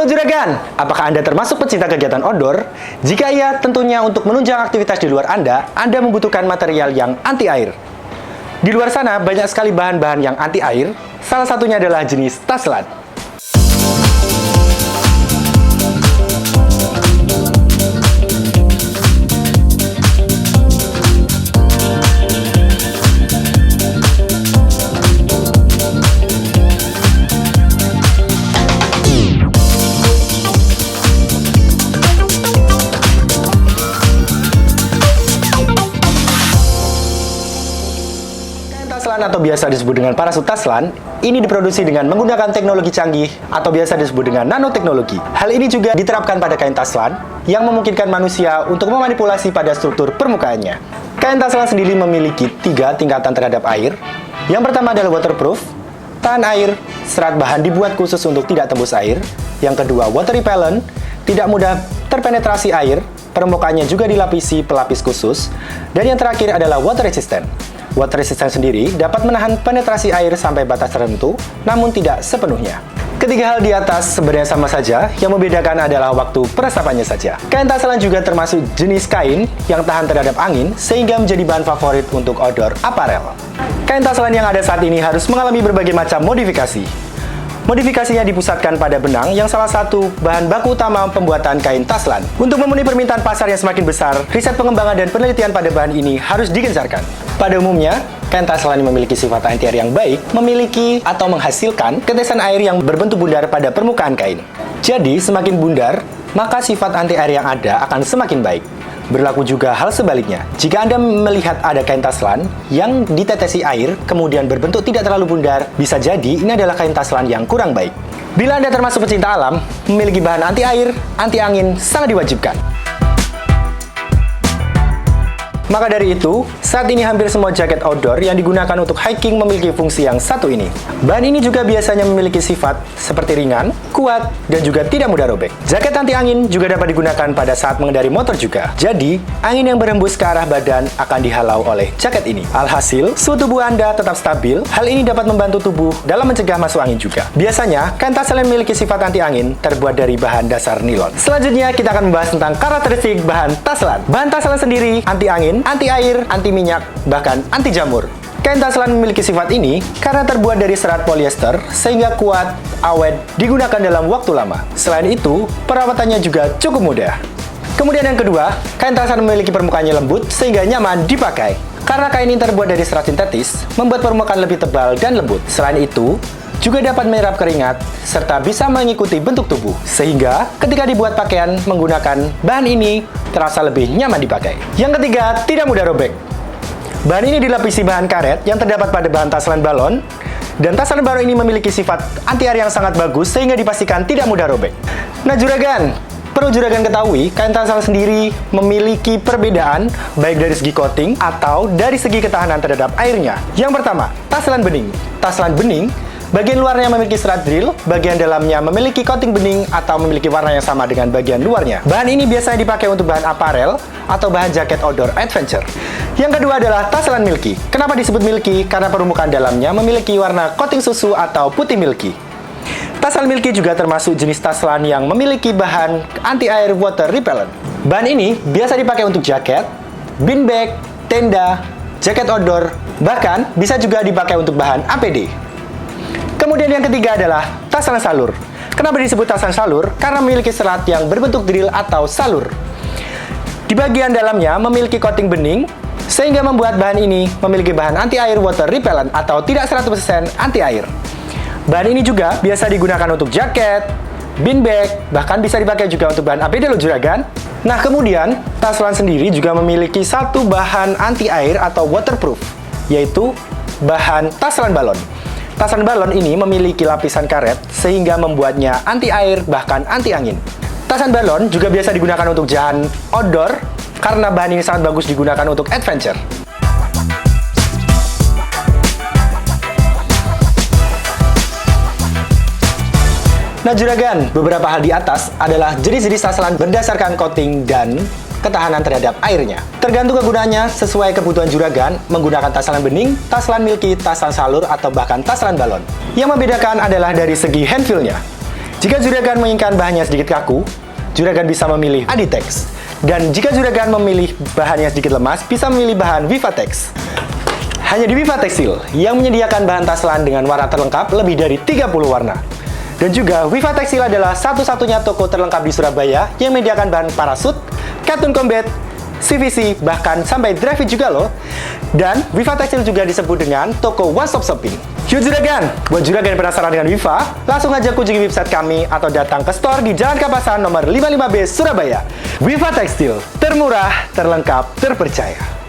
Halo Juragan, apakah Anda termasuk pecinta kegiatan outdoor? Jika iya, tentunya untuk menunjang aktivitas di luar Anda membutuhkan material yang anti air. Di luar sana banyak sekali bahan-bahan yang anti air, salah satunya adalah jenis Taslan. Taslan atau biasa disebut dengan parasut Taslan, ini diproduksi dengan menggunakan teknologi canggih atau biasa disebut dengan nanoteknologi. Hal ini juga diterapkan pada kain Taslan yang memungkinkan manusia untuk memanipulasi pada struktur permukaannya. Kain Taslan sendiri memiliki 3 tingkatan terhadap air. Yang pertama adalah waterproof, tahan air, serat bahan dibuat khusus untuk tidak tembus air. Yang kedua water repellent, tidak mudah terpenetrasi air, permukaannya juga dilapisi pelapis khusus. Dan yang terakhir adalah water resistant. Water resistant sendiri dapat menahan penetrasi air sampai batas tertentu, namun tidak sepenuhnya. Ketiga hal di atas sebenarnya sama saja, yang membedakan adalah waktu peresapannya saja. Kain Taslan juga termasuk jenis kain yang tahan terhadap angin, sehingga menjadi bahan favorit untuk outdoor apparel. Kain Taslan yang ada saat ini harus mengalami berbagai macam modifikasi. Modifikasinya dipusatkan pada benang yang salah satu bahan baku utama pembuatan kain Taslan. Untuk memenuhi permintaan pasar yang semakin besar, riset pengembangan dan penelitian pada bahan ini harus digencarkan. Pada umumnya, kain Taslan yang memiliki sifat anti air yang baik, memiliki atau menghasilkan tetesan air yang berbentuk bundar pada permukaan kain. Jadi, semakin bundar, maka sifat anti air yang ada akan semakin baik. Berlaku juga hal sebaliknya. Jika Anda melihat ada kain Taslan yang ditetesi air, kemudian berbentuk tidak terlalu bundar, bisa jadi ini adalah kain Taslan yang kurang baik. Bila Anda termasuk pecinta alam, memiliki bahan anti air, anti angin sangat diwajibkan. Maka dari itu, saat ini hampir semua jaket outdoor yang digunakan untuk hiking memiliki fungsi yang satu ini. Bahan ini juga biasanya memiliki sifat seperti ringan, kuat, dan juga tidak mudah robek. Jaket anti angin juga dapat digunakan pada saat mengendari motor juga. Jadi, angin yang berhembus ke arah badan akan dihalau oleh jaket ini. Alhasil, suhu tubuh Anda tetap stabil. Hal ini dapat membantu tubuh dalam mencegah masuk angin juga. Biasanya, kain Taslan memiliki sifat anti angin terbuat dari bahan dasar nilon. Selanjutnya, kita akan membahas tentang karakteristik bahan Taslan. Bahan Taslan sendiri anti angin, anti air, anti minyak, bahkan anti jamur. Kain Taslan memiliki sifat ini karena terbuat dari serat polyester sehingga kuat, awet, digunakan dalam waktu lama. Selain itu, perawatannya juga cukup mudah. Kemudian yang kedua, kain Taslan memiliki permukaannya lembut sehingga nyaman dipakai. Karena kain ini terbuat dari serat sintetis, membuat permukaan lebih tebal dan lembut. Selain itu, juga dapat menyerap keringat, serta bisa mengikuti bentuk tubuh. Sehingga, ketika dibuat pakaian menggunakan bahan ini, terasa lebih nyaman dipakai. Yang ketiga, tidak mudah robek. Bahan ini dilapisi bahan karet yang terdapat pada bahan Taslan balon, dan Taslan balon ini memiliki sifat anti air yang sangat bagus sehingga dipastikan tidak mudah robek. Nah Juragan, perlu Juragan ketahui, kain Taslan sendiri memiliki perbedaan baik dari segi coating atau dari segi ketahanan terhadap airnya. Yang pertama, Taslan bening. Taslan bening, bagian luarnya memiliki serat drill, bagian dalamnya memiliki coating bening atau memiliki warna yang sama dengan bagian luarnya. Bahan ini biasanya dipakai untuk bahan apparel atau bahan jaket outdoor adventure. Yang kedua adalah Taslan milky. Kenapa disebut milky? Karena permukaan dalamnya memiliki warna coating susu atau putih milky. Taslan milky juga termasuk jenis Taslan yang memiliki bahan anti air water repellent. Bahan ini biasa dipakai untuk jaket, bean bag, tenda, jaket outdoor, bahkan bisa juga dipakai untuk bahan APD. Kemudian yang ketiga adalah Taslan salur. Kenapa disebut Taslan salur? Karena memiliki serat yang berbentuk drill atau salur. Di bagian dalamnya memiliki coating bening, sehingga membuat bahan ini memiliki bahan anti air water repellent atau tidak 100% anti air. Bahan ini juga biasa digunakan untuk jaket, bean bag, bahkan bisa dipakai juga untuk bahan APD loh Juragan. Nah kemudian, Taslan sendiri juga memiliki satu bahan anti air atau waterproof, yaitu bahan Taslan balon. Taslan balon ini memiliki lapisan karet sehingga membuatnya anti air bahkan anti angin. Taslan balon juga biasa digunakan untuk jalan outdoor karena bahan ini sangat bagus digunakan untuk adventure. Nah Juragan, beberapa hal di atas adalah jenis-jenis Taslan berdasarkan coating dan ketahanan terhadap airnya. Tergantung kegunaannya sesuai kebutuhan Juragan menggunakan Taslan bening, Taslan milky, Taslan salur, atau bahkan Taslan balon. Yang membedakan adalah dari segi hand feel-nya. Jika juragan menginginkan bahannya sedikit kaku, juragan bisa memilih Aditex. Dan jika juragan memilih bahannya sedikit lemas, bisa memilih bahan Vivatex. Hanya di Viva Tekstil yang menyediakan bahan tas lan dengan warna terlengkap lebih dari 30 warna. Dan juga Viva Tekstil adalah satu-satunya toko terlengkap di Surabaya yang menyediakan bahan parasut, katun combat, CVC, bahkan sampai dry fit juga loh. Dan Viva Tekstil juga disebut dengan toko one stop shopping. Yuk juragan, buat juragan yang penasaran dengan Viva, langsung aja kunjungi website kami atau datang ke store di Jalan Kapasan nomor 55B Surabaya. Viva Tekstil, termurah, terlengkap, terpercaya.